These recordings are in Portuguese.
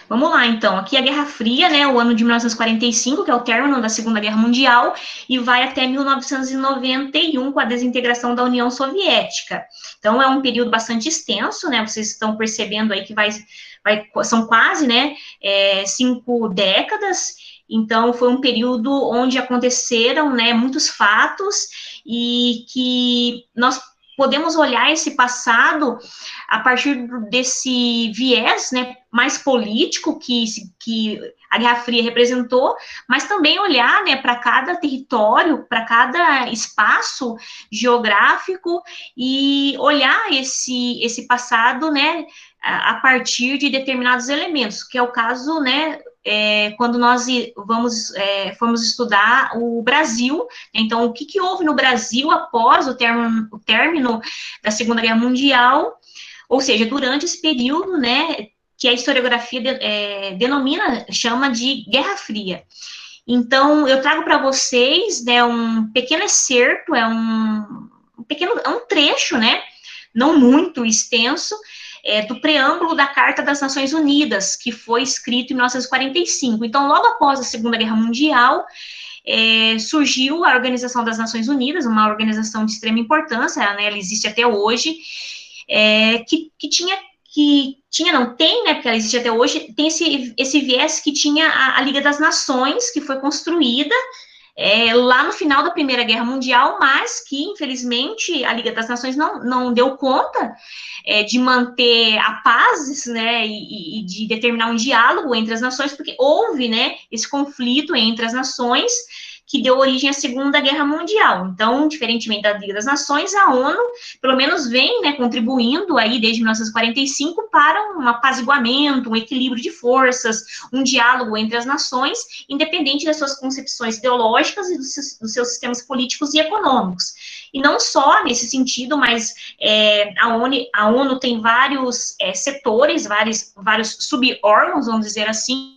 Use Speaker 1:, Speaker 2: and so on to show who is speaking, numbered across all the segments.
Speaker 1: Vamos lá, então. Aqui a Guerra Fria, né, o ano de 1945, que é o término da Segunda Guerra Mundial, e vai até 1991, com a desintegração da União Soviética. Então, é um período bastante extenso, né, vocês estão percebendo aí que são quase, né, 5 décadas. Então, foi um período onde aconteceram, né, muitos fatos e que nós podemos olhar esse passado a partir desse viés, né, mais político que a Guerra Fria representou, mas também olhar, né, para cada território, para cada espaço geográfico e olhar esse passado, né, a partir de determinados elementos, que é o caso, né, quando nós fomos estudar o Brasil. Então, o que houve no Brasil após o término da Segunda Guerra Mundial, ou seja, durante esse período, né, que a historiografia chama de Guerra Fria. Então, eu trago para vocês, né, um pequeno excerto, é um trecho, né, não muito extenso, do preâmbulo da Carta das Nações Unidas, que foi escrito em 1945. Então, logo após a Segunda Guerra Mundial, surgiu a Organização das Nações Unidas, uma organização de extrema importância, né, ela existe até hoje, tem, né, porque ela existe até hoje, tem esse viés que tinha a Liga das Nações, que foi construída lá no final da Primeira Guerra Mundial, mas que, infelizmente, a Liga das Nações não deu conta de manter a paz, né, e de determinar um diálogo entre as nações, porque houve, né, esse conflito entre as nações que deu origem à Segunda Guerra Mundial. Então, diferentemente da Liga das Nações, a ONU, pelo menos, vem, né, contribuindo aí desde 1945 para um apaziguamento, um equilíbrio de forças, um diálogo entre as nações, independente das suas concepções ideológicas e dos seus sistemas políticos e econômicos. E não só nesse sentido, mas a ONU tem vários setores, vários sub-órgãos, vamos dizer assim,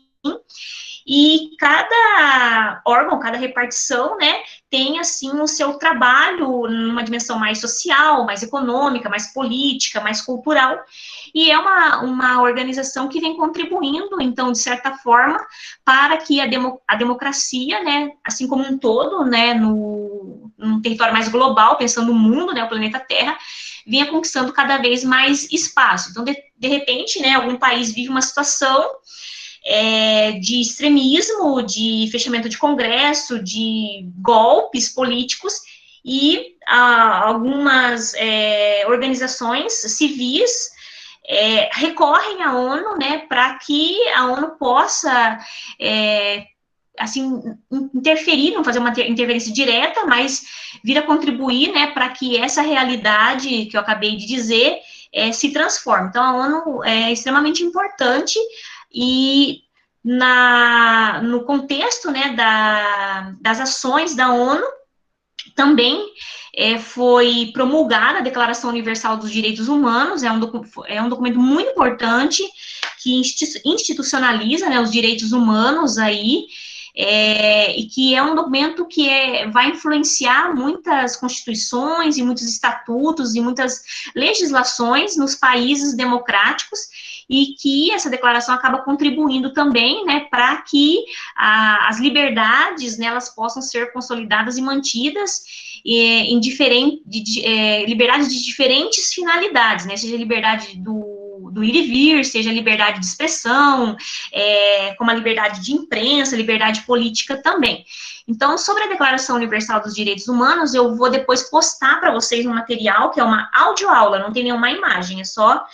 Speaker 1: e cada órgão, cada repartição, né, tem, assim, o seu trabalho numa dimensão mais social, mais econômica, mais política, mais cultural, e é uma organização que vem contribuindo, então, de certa forma, para que a democracia, né, assim como um todo, né, num território mais global, pensando no mundo, né, o planeta Terra, vinha conquistando cada vez mais espaço. Então, de repente, né, algum país vive uma situação de extremismo, de fechamento de congresso, de golpes políticos, e algumas organizações civis recorrem à ONU, né, para que a ONU possa assim, interferir, não fazer uma interferência direta, mas vir a contribuir, né, para que essa realidade que eu acabei de dizer se transforme. Então, a ONU é extremamente importante, e no contexto, né, das ações da ONU, também foi promulgada a Declaração Universal dos Direitos Humanos, é um documento muito importante, que institucionaliza, né, os direitos humanos aí, e que é um documento que vai influenciar muitas constituições e muitos estatutos e muitas legislações nos países democráticos, e que essa declaração acaba contribuindo também, né, para que as liberdades, né, elas possam ser consolidadas e mantidas em liberdades de diferentes finalidades, né, seja liberdade do ir e vir, seja liberdade de expressão, como a liberdade de imprensa, liberdade política também. Então, sobre a Declaração Universal dos Direitos Humanos, eu vou depois postar para vocês um material, que é uma audioaula, não tem nenhuma imagem, é só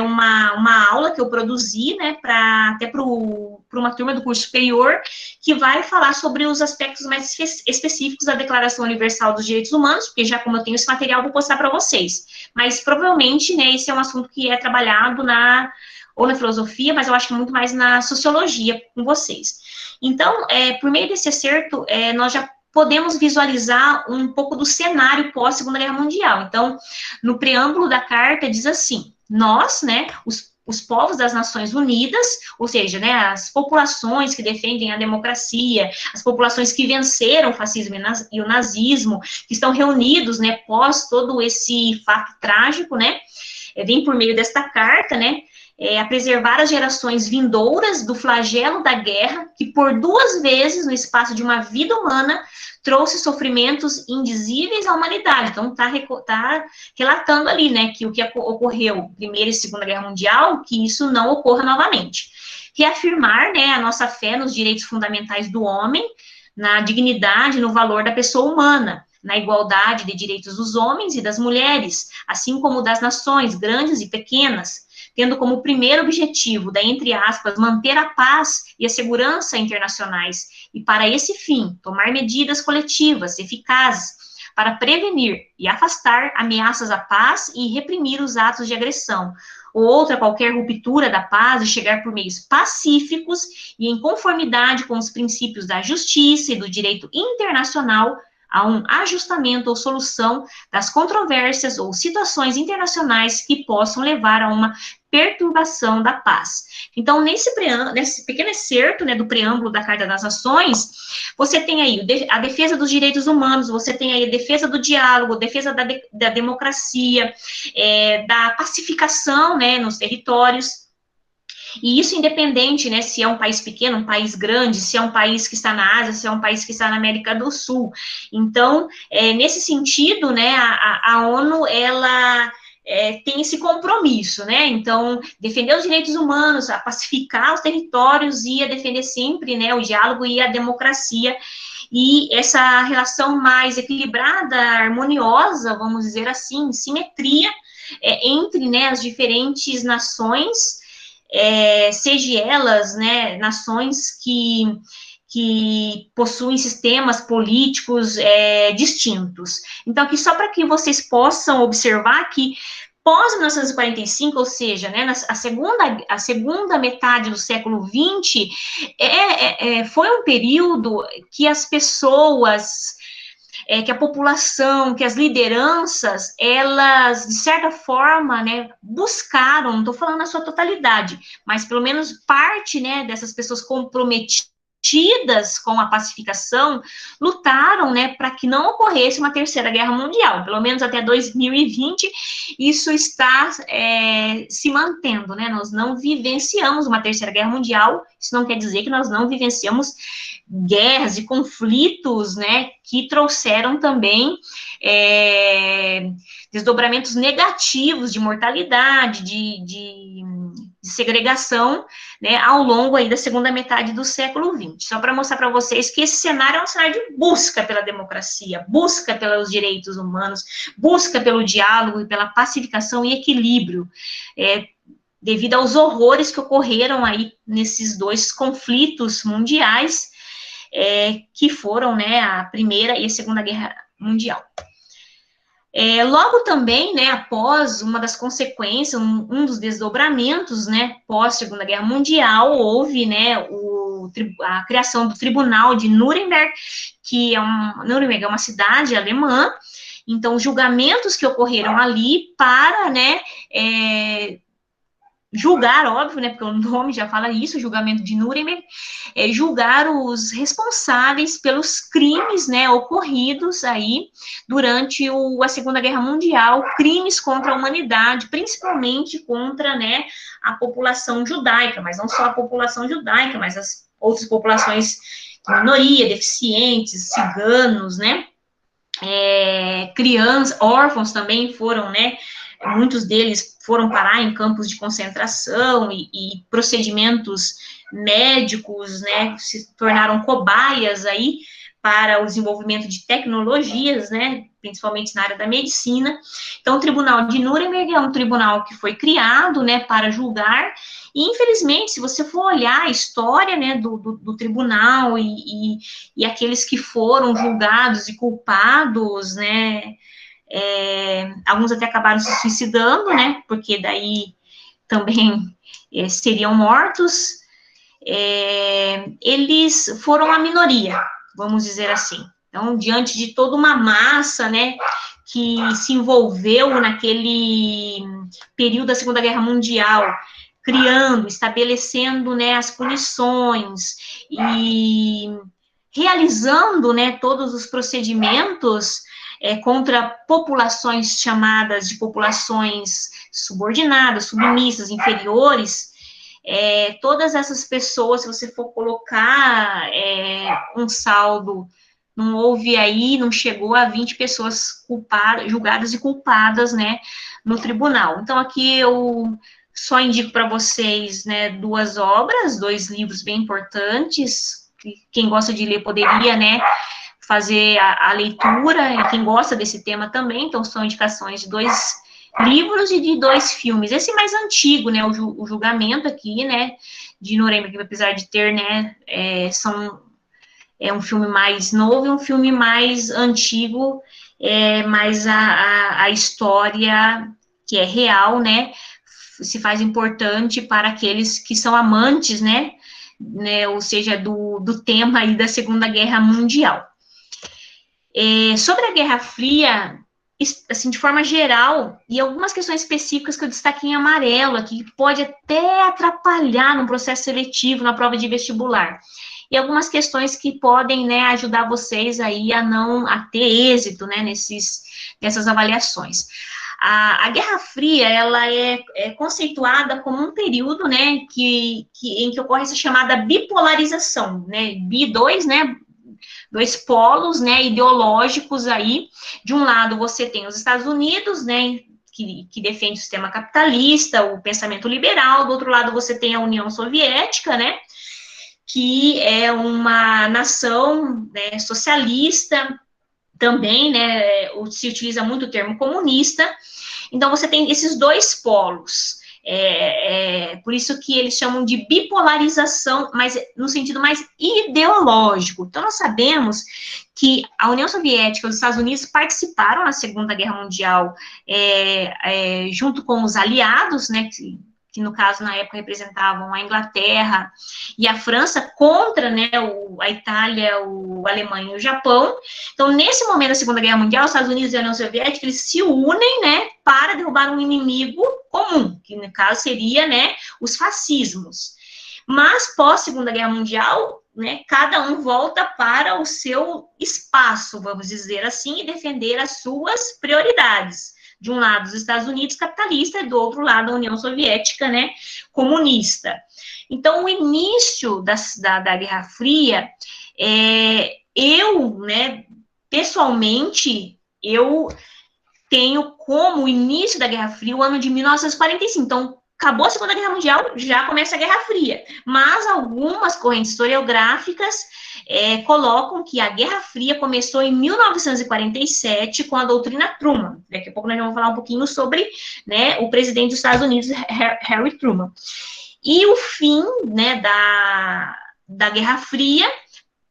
Speaker 1: uma aula que eu produzi, né, até para uma turma do curso superior, que vai falar sobre os aspectos mais específicos da Declaração Universal dos Direitos Humanos, porque já como eu tenho esse material, vou postar para vocês. Mas, provavelmente, né, esse é um assunto que é trabalhado ou na filosofia, mas eu acho que muito mais na sociologia com vocês. Então, por meio desse acerto, nós já podemos visualizar um pouco do cenário pós-Segunda Guerra Mundial. Então, no preâmbulo da carta, diz assim: nós, né, os povos das Nações Unidas, ou seja, né, as populações que defendem a democracia, as populações que venceram o fascismo e o nazismo, que estão reunidos, né, pós todo esse fato trágico, né, vem por meio desta carta, né, a preservar as gerações vindouras do flagelo da guerra, que por 2 vezes, no espaço de uma vida humana, trouxe sofrimentos indizíveis à humanidade. Então, tá relatando ali, né, que o que ocorreu Primeira e Segunda Guerra Mundial, que isso não ocorra novamente. Reafirmar, né, a nossa fé nos direitos fundamentais do homem, na dignidade, no valor da pessoa humana, na igualdade de direitos dos homens e das mulheres, assim como das nações, grandes e pequenas, tendo como primeiro objetivo da, entre aspas, manter a paz e a segurança internacionais, e para esse fim, tomar medidas coletivas eficazes para prevenir e afastar ameaças à paz e reprimir os atos de agressão, ou outra qualquer ruptura da paz e chegar por meios pacíficos e em conformidade com os princípios da justiça e do direito internacional a um ajustamento ou solução das controvérsias ou situações internacionais que possam levar a uma perturbação da paz. Então, nesse pequeno excerto, né, do preâmbulo da Carta das Nações, você tem aí a defesa dos direitos humanos, você tem aí a defesa do diálogo, a defesa da democracia, da pacificação, né, nos territórios. E isso independente, né, se é um país pequeno, um país grande, se é um país que está na Ásia, se é um país que está na América do Sul. Então, nesse sentido, né, a ONU, ela tem esse compromisso, né, então, defender os direitos humanos, a pacificar os territórios e a defender sempre, né, o diálogo e a democracia, e essa relação mais equilibrada, harmoniosa, vamos dizer assim, simetria, entre, né, as diferentes nações, seja elas, né, nações que possuem sistemas políticos distintos. Então, aqui só para que vocês possam observar que pós-1945, ou seja, né, a segunda metade do século XX, foi um período que as pessoas, que a população, que as lideranças, elas, de certa forma, né, buscaram, não estou falando na sua totalidade, mas pelo menos parte, né, dessas pessoas comprometidas com a pacificação, lutaram, né, para que não ocorresse uma terceira guerra mundial, pelo menos até 2020, isso está se mantendo, né, nós não vivenciamos uma terceira guerra mundial, isso não quer dizer que nós não vivenciamos guerras e conflitos, né, que trouxeram também desdobramentos negativos de mortalidade, de segregação, né, ao longo aí da segunda metade do século XX. Só para mostrar para vocês que esse cenário é um cenário de busca pela democracia, busca pelos direitos humanos, busca pelo diálogo e pela pacificação e equilíbrio, devido aos horrores que ocorreram aí nesses 2 conflitos mundiais, que foram, né, a Primeira e a Segunda Guerra Mundial. Logo também, né, após uma das consequências, um dos desdobramentos, né, pós-Segunda Guerra Mundial, houve, né, a criação do Tribunal de Nuremberg, Nuremberg é uma cidade alemã, então, julgamentos que ocorreram ali para, né, julgar, óbvio, né, porque o nome já fala isso, julgamento de Nuremberg, julgar os responsáveis pelos crimes, né, ocorridos aí durante a Segunda Guerra Mundial, crimes contra a humanidade, principalmente contra, né, a população judaica, mas não só a população judaica, mas as outras populações de minoria, deficientes, ciganos, né, crianças, órfãos também foram, né, muitos deles foram parar em campos de concentração e procedimentos médicos, né, se tornaram cobaias aí para o desenvolvimento de tecnologias, né, principalmente na área da medicina. Então, o Tribunal de Nuremberg é um tribunal que foi criado, né, para julgar, e infelizmente, se você for olhar a história, né, do tribunal e aqueles que foram julgados e culpados, né, alguns até acabaram se suicidando, né, porque daí também seriam mortos, eles foram a minoria, vamos dizer assim. Então, diante de toda uma massa, né, que se envolveu naquele período da Segunda Guerra Mundial, criando, estabelecendo, né, as punições e realizando, né, todos os procedimentos, contra populações chamadas de populações subordinadas, submissas, inferiores. Todas essas pessoas, se você for colocar um saldo, não houve aí, não chegou a 20 pessoas julgadas e culpadas, né, no tribunal. Então, aqui eu só indico para vocês, né, 2 obras, 2 livros bem importantes, que quem gosta de ler poderia, né, fazer a leitura, e quem gosta desse tema também, então são indicações de 2 livros e de 2 filmes. Esse mais antigo, né, o Julgamento aqui, né, de Nuremberg, apesar de ter, né, um filme mais novo e um filme mais antigo, mas a história que é real, né, se faz importante para aqueles que são amantes, né, ou seja, do tema aí da Segunda Guerra Mundial. Sobre a Guerra Fria, assim, de forma geral, e algumas questões específicas que eu destaquei em amarelo aqui, que pode até atrapalhar no processo seletivo, na prova de vestibular. E algumas questões que podem, né, ajudar vocês aí a ter êxito, né, nessas avaliações. A Guerra Fria, ela é conceituada como um período, né, em que ocorre essa chamada bipolarização, né, bi-2, né, 2 polos, né, ideológicos aí. De um lado, você tem os Estados Unidos, né, que defende o sistema capitalista, o pensamento liberal. Do outro lado, você tem a União Soviética, né, que é uma nação, né, socialista, também, né, se utiliza muito o termo comunista. Então, você tem esses 2 polos. Por isso que eles chamam de bipolarização, mas no sentido mais ideológico. Então, nós sabemos que a União Soviética e os Estados Unidos participaram na Segunda Guerra Mundial junto com os aliados, né, que no caso, na época, representavam a Inglaterra e a França contra, né, a Itália, a Alemanha e o Japão. Então, nesse momento da Segunda Guerra Mundial, os Estados Unidos e a União Soviética, eles se unem, né, para derrubar um inimigo comum, que no caso seria, né, os fascismos. Mas, pós-Segunda Guerra Mundial, né, cada um volta para o seu espaço, vamos dizer assim, e defender as suas prioridades. De um lado, os Estados Unidos capitalista, e do outro lado, a União Soviética, né, comunista. Então, o início da Guerra Fria, né, pessoalmente, eu tenho como início da Guerra Fria o ano de 1945. Então, acabou a Segunda Guerra Mundial, já começa a Guerra Fria. Mas algumas correntes historiográficas colocam que a Guerra Fria começou em 1947 com a doutrina Truman. Daqui a pouco nós vamos falar um pouquinho sobre, né, o presidente dos Estados Unidos, Harry Truman. E o fim, né, da Guerra Fria,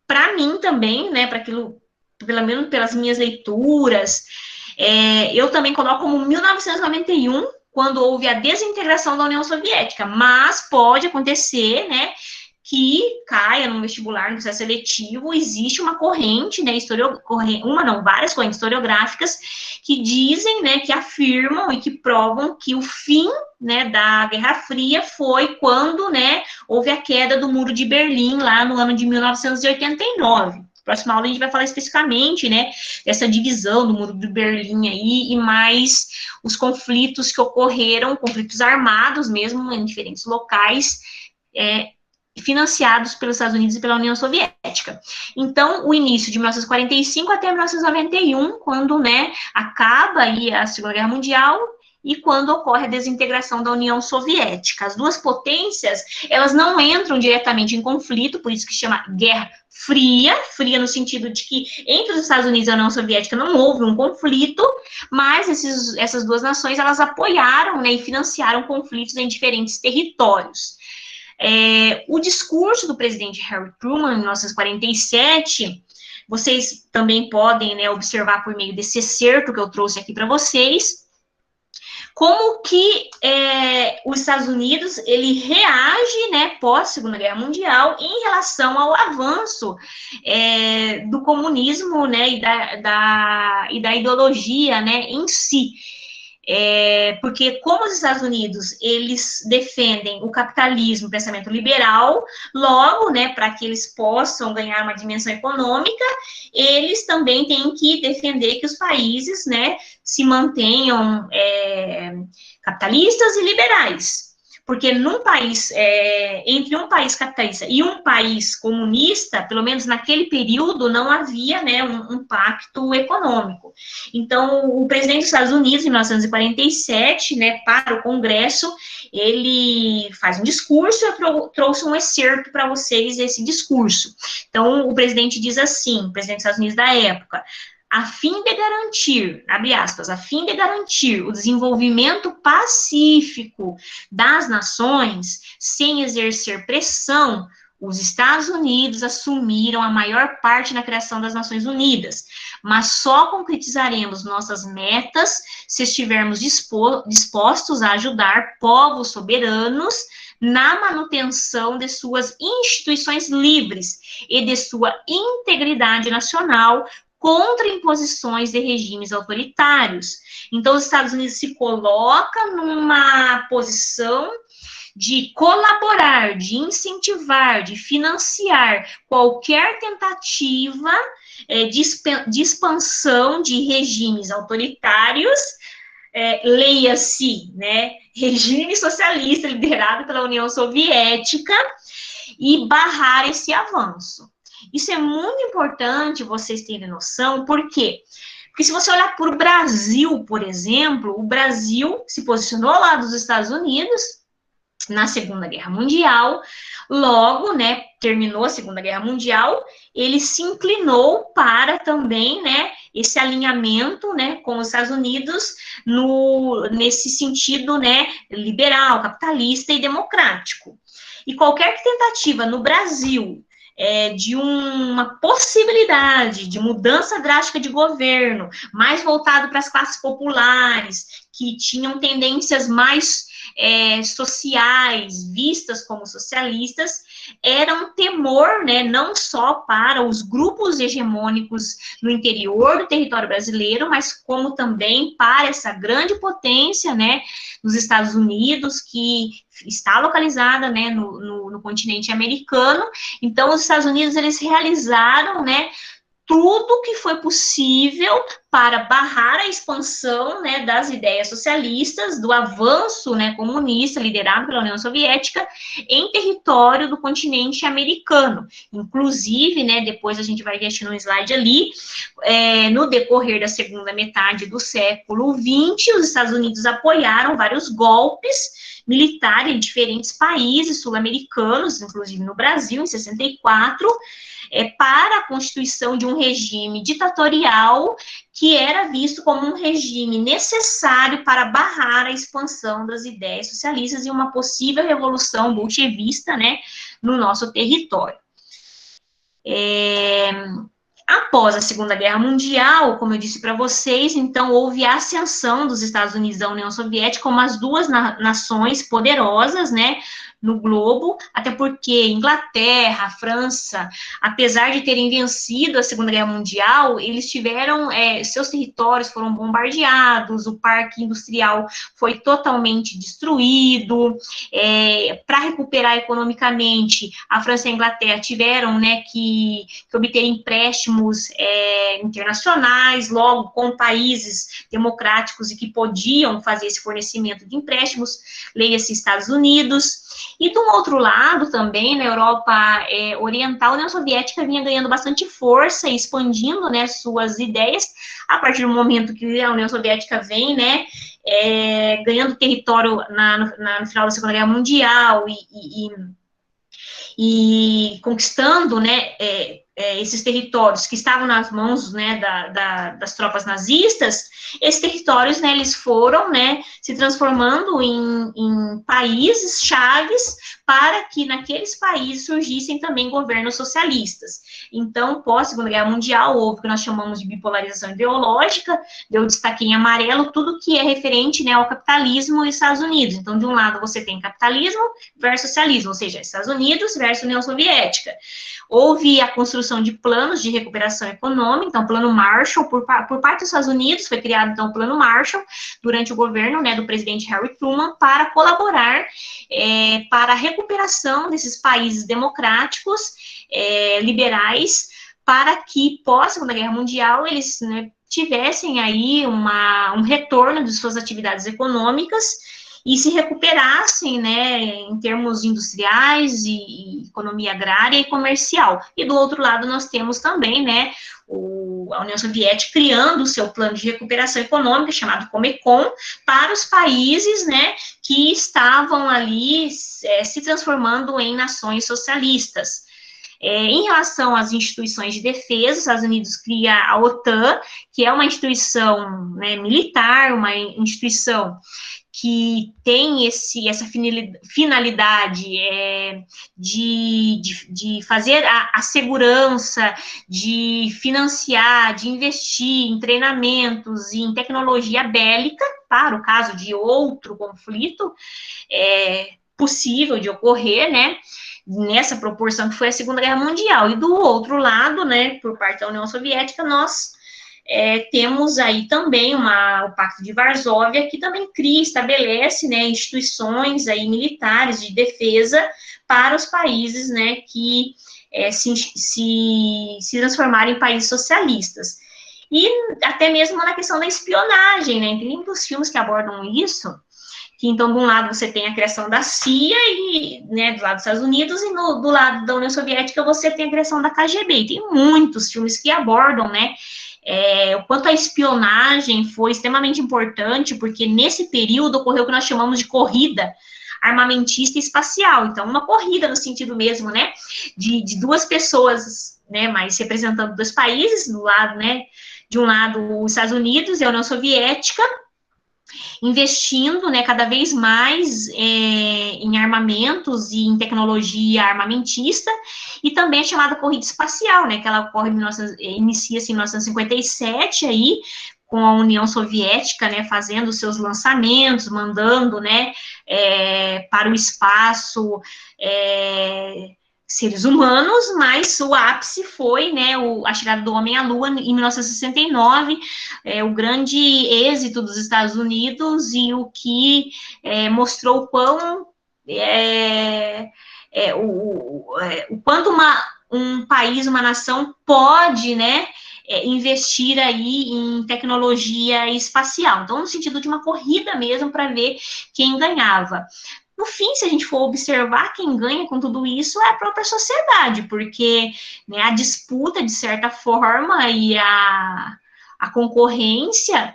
Speaker 1: para mim também, né, para aquilo, pelo menos pelas minhas leituras, eu também coloco como 1991, quando houve a desintegração da União Soviética, mas pode acontecer, né, que caia no vestibular, no processo seletivo, existe uma corrente, né, várias correntes historiográficas que dizem, né, que afirmam e que provam que o fim, né, da Guerra Fria foi quando, né, houve a queda do Muro de Berlim, lá no ano de 1989. Próxima aula a gente vai falar especificamente, né, dessa divisão do Muro de Berlim aí, e mais os conflitos que ocorreram, conflitos armados mesmo, em diferentes locais, financiados pelos Estados Unidos e pela União Soviética. Então, o início de 1945 até 1991, quando, né, acaba aí a Segunda Guerra Mundial, e quando ocorre a desintegração da União Soviética. As duas potências, elas não entram diretamente em conflito, por isso que chama Guerra Fria, fria no sentido de que entre os Estados Unidos e a União Soviética não houve um conflito, mas essas duas nações, elas apoiaram, né, e financiaram conflitos em diferentes territórios. O discurso do presidente Harry Truman, em 1947, vocês também podem, né, observar por meio desse excerto que eu trouxe aqui para vocês, como que os Estados Unidos, ele reage, né, pós Segunda Guerra Mundial, em relação ao avanço do comunismo, né, e da ideologia, né, em si. Porque como os Estados Unidos, eles defendem o capitalismo, o pensamento liberal, logo, né, para que eles possam ganhar uma dimensão econômica, eles também têm que defender que os países, né, se mantenham capitalistas e liberais. Porque num país, entre um país capitalista e um país comunista, pelo menos naquele período, não havia, né, um pacto econômico. Então, o presidente dos Estados Unidos, em 1947, né, para o Congresso, ele faz um discurso, eu trouxe um excerto para vocês desse discurso. Então, o presidente diz assim, o presidente dos Estados Unidos da época: a fim de garantir, abre aspas, a fim de garantir o desenvolvimento pacífico das nações, sem exercer pressão, os Estados Unidos assumiram a maior parte na criação das Nações Unidas, mas só concretizaremos nossas metas se estivermos dispostos a ajudar povos soberanos na manutenção de suas instituições livres e de sua integridade nacional, contra imposições de regimes autoritários. Então, os Estados Unidos se coloca numa posição de colaborar, de incentivar, de financiar qualquer tentativa de expansão de regimes autoritários, leia-se, né, regime socialista liderado pela União Soviética, e barrar esse avanço. Isso é muito importante vocês terem noção, por quê? Porque se você olhar para o Brasil, por exemplo, o Brasil se posicionou ao lado dos Estados Unidos na Segunda Guerra Mundial, logo, né, terminou a Segunda Guerra Mundial, ele se inclinou para também, né, esse alinhamento, né, com os Estados Unidos nesse sentido, né, liberal, capitalista e democrático. E qualquer tentativa no Brasil de uma possibilidade de mudança drástica de governo, mais voltado para as classes populares, que tinham tendências mais sociais, vistas como socialistas, era um temor, né, não só para os grupos hegemônicos no interior do território brasileiro, mas como também para essa grande potência, né, dos Estados Unidos, que está localizada, né, no continente americano. Então, os Estados Unidos, eles realizaram, né, tudo que foi possível para barrar a expansão, né, das ideias socialistas, do avanço, né, comunista liderado pela União Soviética em território do continente americano. Inclusive, né, depois a gente vai ver no slide ali, no decorrer da segunda metade do século XX, os Estados Unidos apoiaram vários golpes militares em diferentes países sul-americanos, inclusive no Brasil, em 64, para a constituição de um regime ditatorial que era visto como um regime necessário para barrar a expansão das ideias socialistas e uma possível revolução bolchevista, né, no nosso território. Após a Segunda Guerra Mundial, como eu disse para vocês, então houve a ascensão dos Estados Unidos da União Soviética como as duas nações poderosas, né, no globo, até porque Inglaterra, França, apesar de terem vencido a Segunda Guerra Mundial, eles tiveram, seus territórios foram bombardeados, o parque industrial foi totalmente destruído, para recuperar economicamente, a França e a Inglaterra tiveram, né, que obter empréstimos internacionais, logo com países democráticos e que podiam fazer esse fornecimento de empréstimos, leia-se Estados Unidos. E, do outro lado, também, na Europa Oriental, a União Soviética vinha ganhando bastante força e expandindo, né, suas ideias, a partir do momento que a União Soviética vem, né, ganhando território no final da Segunda Guerra Mundial e conquistando, né, esses territórios que estavam nas mãos, né, das tropas nazistas, esses territórios, né, eles foram, né, se transformando em países chaves para que naqueles países surgissem também governos socialistas. Então, pós Segunda Guerra Mundial, houve o que nós chamamos de bipolarização ideológica, eu destaquei em amarelo tudo que é referente, né, ao capitalismo e Estados Unidos. Então, de um lado você tem capitalismo versus socialismo, ou seja, Estados Unidos versus União Soviética. Houve a construção construção de planos de recuperação econômica, então, o Plano Marshall, por parte dos Estados Unidos, foi criado, então, o Plano Marshall, durante o governo, né, do presidente Harry Truman, para colaborar para a recuperação desses países democráticos, liberais, para que, pós Segunda Guerra Mundial, eles, né, tivessem aí um retorno de suas atividades econômicas e se recuperassem, né, em termos industriais e economia agrária e comercial. E do outro lado nós temos também, né, a União Soviética criando o seu plano de recuperação econômica, chamado Comecon, para os países, né, que estavam ali se transformando em nações socialistas. Em relação às instituições de defesa, os Estados Unidos cria a OTAN, que é uma instituição, né, militar, uma instituição que tem essa finalidade de fazer a segurança, de financiar, de investir em treinamentos e em tecnologia bélica, para o caso de outro conflito possível de ocorrer, né, nessa proporção que foi a Segunda Guerra Mundial. E do outro lado, né, por parte da União Soviética, nós temos aí também o Pacto de Varsóvia, que também estabelece, né, instituições aí militares de defesa para os países, né, que se transformarem em países socialistas. E até mesmo na questão da espionagem, né, tem muitos filmes que abordam isso, que então, de um lado, você tem a criação da CIA, né, do lado dos Estados Unidos, e do lado da União Soviética, você tem a criação da KGB. E tem muitos filmes que abordam, né, o quanto a espionagem foi extremamente importante, porque nesse período ocorreu o que nós chamamos de corrida armamentista e espacial. Então, uma corrida no sentido mesmo, né, de duas pessoas, né, mas representando dois países, do lado, né, de um lado os Estados Unidos e a União Soviética, investindo, né, cada vez mais em armamentos e em tecnologia armamentista, e também a chamada corrida espacial, né, que ela ocorre inicia-se em 1957, aí, com a União Soviética, né, fazendo seus lançamentos, mandando, né, para o espaço seres humanos, mas o ápice foi, né, a chegada do homem à Lua em 1969, o grande êxito dos Estados Unidos e o que mostrou o quão o quanto um país, uma nação pode, né, investir aí em tecnologia espacial. Então, no sentido de uma corrida mesmo para ver quem ganhava. No fim, se a gente for observar, quem ganha com tudo isso é a própria sociedade, porque, né, a disputa, de certa forma, e a concorrência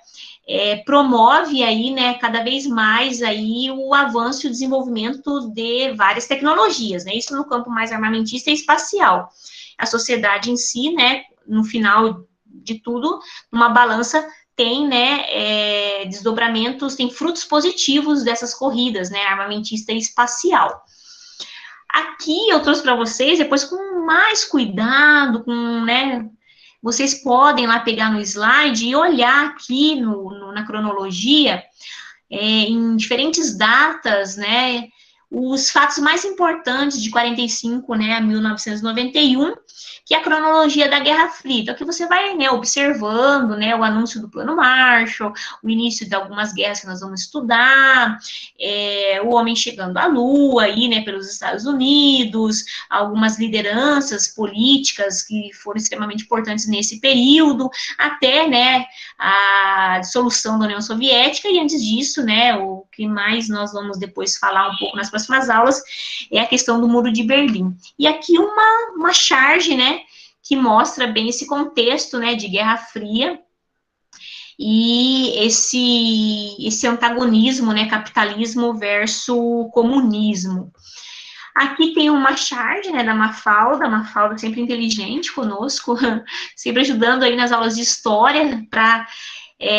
Speaker 1: promove aí, né, cada vez mais aí o avanço e o desenvolvimento de várias tecnologias, né, isso no campo mais armamentista e espacial. A sociedade em si, né, no final de tudo, uma balança tem, né, desdobramentos, tem frutos positivos dessas corridas, né, armamentista e espacial. Aqui eu trouxe para vocês, depois com mais cuidado, né, vocês podem lá pegar no slide e olhar aqui na cronologia, em diferentes datas, né, os fatos mais importantes de 45, né, a 1991, que é a cronologia da Guerra Fria. Então, aqui você vai, né, observando, né, o anúncio do Plano Marshall, o início de algumas guerras que nós vamos estudar, o homem chegando à Lua, aí, né, pelos Estados Unidos, algumas lideranças políticas que foram extremamente importantes nesse período, até, né, a dissolução da União Soviética, e antes disso, né, o que mais nós vamos depois falar um pouco nas próximas aulas, é a questão do Muro de Berlim. E aqui uma charge, né, que mostra bem esse contexto, né, de Guerra Fria, e esse antagonismo, né, capitalismo versus comunismo. Aqui tem uma charge, né, da Mafalda sempre inteligente conosco, sempre ajudando aí nas aulas de história, para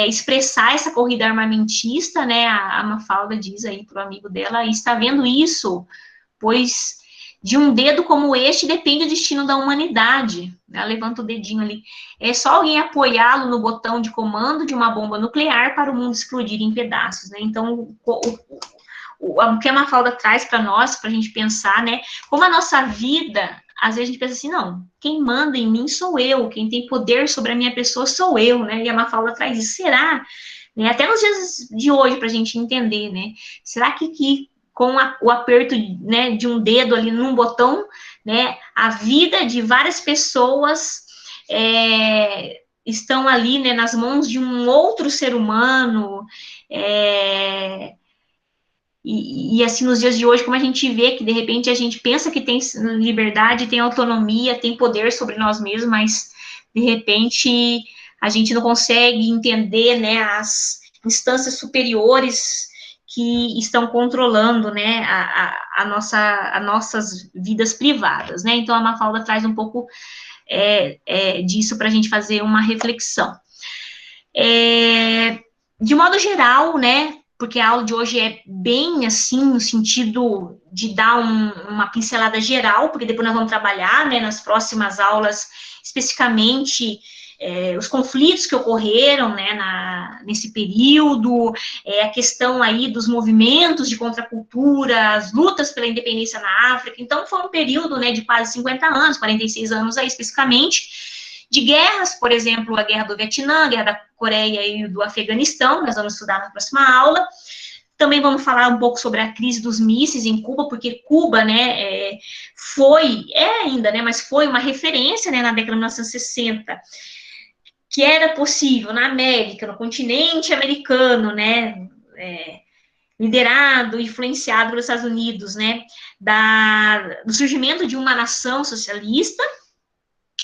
Speaker 1: expressar essa corrida armamentista, né, a Mafalda diz aí para o amigo dela, está vendo isso, pois de um dedo como este depende o destino da humanidade. Ela levanta o dedinho ali. É só alguém apoiá-lo no botão de comando de uma bomba nuclear para o mundo explodir em pedaços, né? Então, o que a Mafalda traz para nós, para a gente pensar, né, como a nossa vida, às vezes a gente pensa assim, não, quem manda em mim sou eu, quem tem poder sobre a minha pessoa sou eu, né? E a Mafalda traz isso. Será? Né? Até nos dias de hoje, para a gente entender, né? Será que com o aperto, né, de um dedo ali num botão, né, a vida de várias pessoas estão ali, né, nas mãos de um outro ser humano, e assim, nos dias de hoje, como a gente vê que, de repente, a gente pensa que tem liberdade, tem autonomia, tem poder sobre nós mesmos, mas, de repente, a gente não consegue entender, né, as instâncias superiores que estão controlando, né, as nossas vidas privadas, né? Então, a Mafalda traz um pouco disso para a gente fazer uma reflexão. De modo geral, né, porque a aula de hoje é bem assim, no sentido de dar uma pincelada geral, porque depois nós vamos trabalhar, né, nas próximas aulas, especificamente, os conflitos que ocorreram, né, nesse período, a questão aí dos movimentos de contracultura, as lutas pela independência na África. Então, foi um período, né, de quase 50 anos, 46 anos aí, especificamente, de guerras, por exemplo, a guerra do Vietnã, a guerra da Coreia e do Afeganistão, nós vamos estudar na próxima aula. Também vamos falar um pouco sobre a crise dos mísseis em Cuba, porque Cuba, né, ainda, né, mas foi uma referência, né, na década de 1960, que era possível na América, no continente americano, né, liderado, influenciado pelos Estados Unidos, né, do surgimento de uma nação socialista.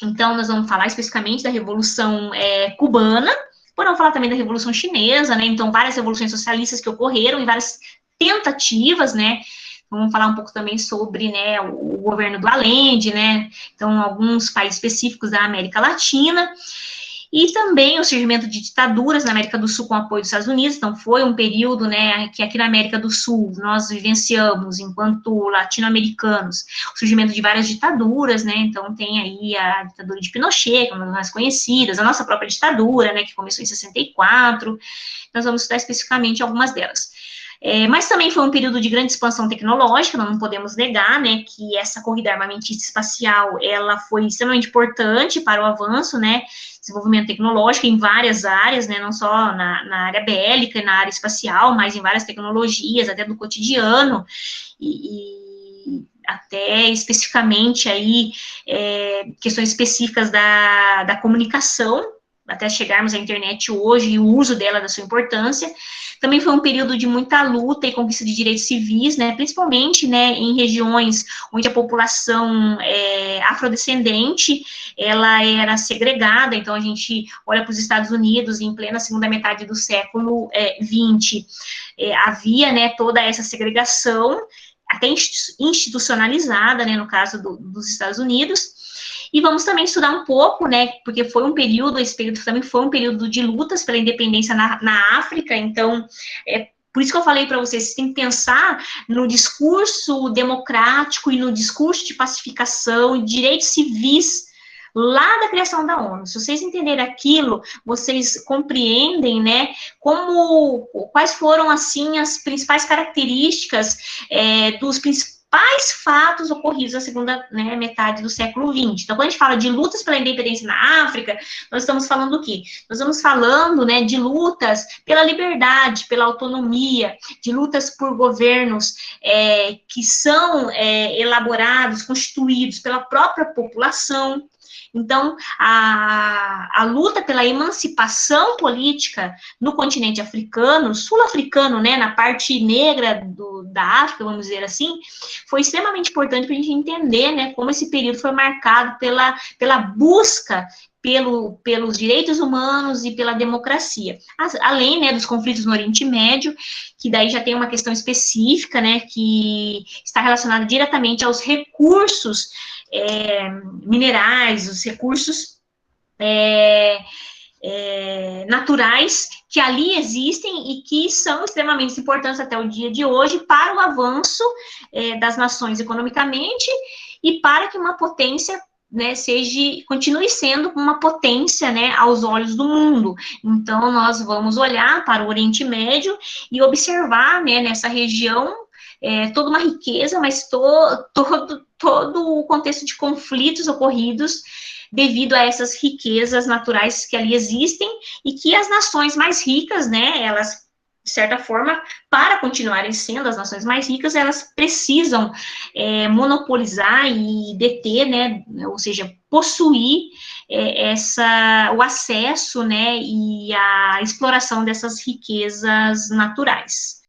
Speaker 1: Então, nós vamos falar especificamente da Revolução Cubana, podemos falar também da Revolução Chinesa, né? Então, várias revoluções socialistas que ocorreram e várias tentativas, né? Vamos falar um pouco também sobre, né, o governo do Allende, né? Então, alguns países específicos da América Latina. E também o surgimento de ditaduras na América do Sul com apoio dos Estados Unidos. Então, foi um período, né, que aqui na América do Sul nós vivenciamos, enquanto latino-americanos, o surgimento de várias ditaduras, né. Então, tem aí a ditadura de Pinochet, como as mais conhecidas, a nossa própria ditadura, né, que começou em 64. Nós vamos estudar especificamente algumas delas. Mas também foi um período de grande expansão tecnológica, nós não podemos negar, né, que essa corrida armamentista espacial, ela foi extremamente importante para o avanço, né, desenvolvimento tecnológico em várias áreas, né, não só na área bélica e na área espacial, mas em várias tecnologias, até do cotidiano, e até especificamente aí, questões específicas da comunicação, até chegarmos à internet hoje e o uso dela, da sua importância. Também foi um período de muita luta e conquista de direitos civis, né, principalmente, né, em regiões onde a população afrodescendente, ela era segregada. Então, a gente olha para os Estados Unidos, em plena segunda metade do século XX, havia, né, toda essa segregação, até institucionalizada, né, no caso dos Estados Unidos. E vamos também estudar um pouco, né, porque foi um período, esse período também foi um período de lutas pela independência na África. Então, por isso que eu falei para vocês tem que pensar no discurso democrático e no discurso de pacificação e direitos civis lá da criação da ONU. Se vocês entenderem aquilo, vocês compreendem, né, quais foram, assim, as principais características dos principais fatos ocorridos na segunda, né, metade do século XX. Então, quando a gente fala de lutas pela independência na África, nós estamos falando do quê? Nós estamos falando, né, de lutas pela liberdade, pela autonomia, de lutas por governos que são elaborados, constituídos pela própria população. Então, a luta pela emancipação política no continente africano, sul-africano, né, na parte negra da África, vamos dizer assim, foi extremamente importante para a gente entender, né, como esse período foi marcado pela busca pelos direitos humanos e pela democracia. Além, né, dos conflitos no Oriente Médio, que daí já tem uma questão específica, né, que está relacionada diretamente aos recursos minerais, os recursos naturais que ali existem e que são extremamente importantes até o dia de hoje para o avanço das nações economicamente e para que uma potência, né, continue sendo uma potência, né, aos olhos do mundo. Então, nós vamos olhar para o Oriente Médio e observar, né, nessa região toda uma riqueza, mas todo o contexto de conflitos ocorridos devido a essas riquezas naturais que ali existem e que as nações mais ricas, né, elas, de certa forma, para continuarem sendo as nações mais ricas, elas precisam monopolizar e deter, né, ou seja, possuir o acesso, né, e a exploração dessas riquezas naturais.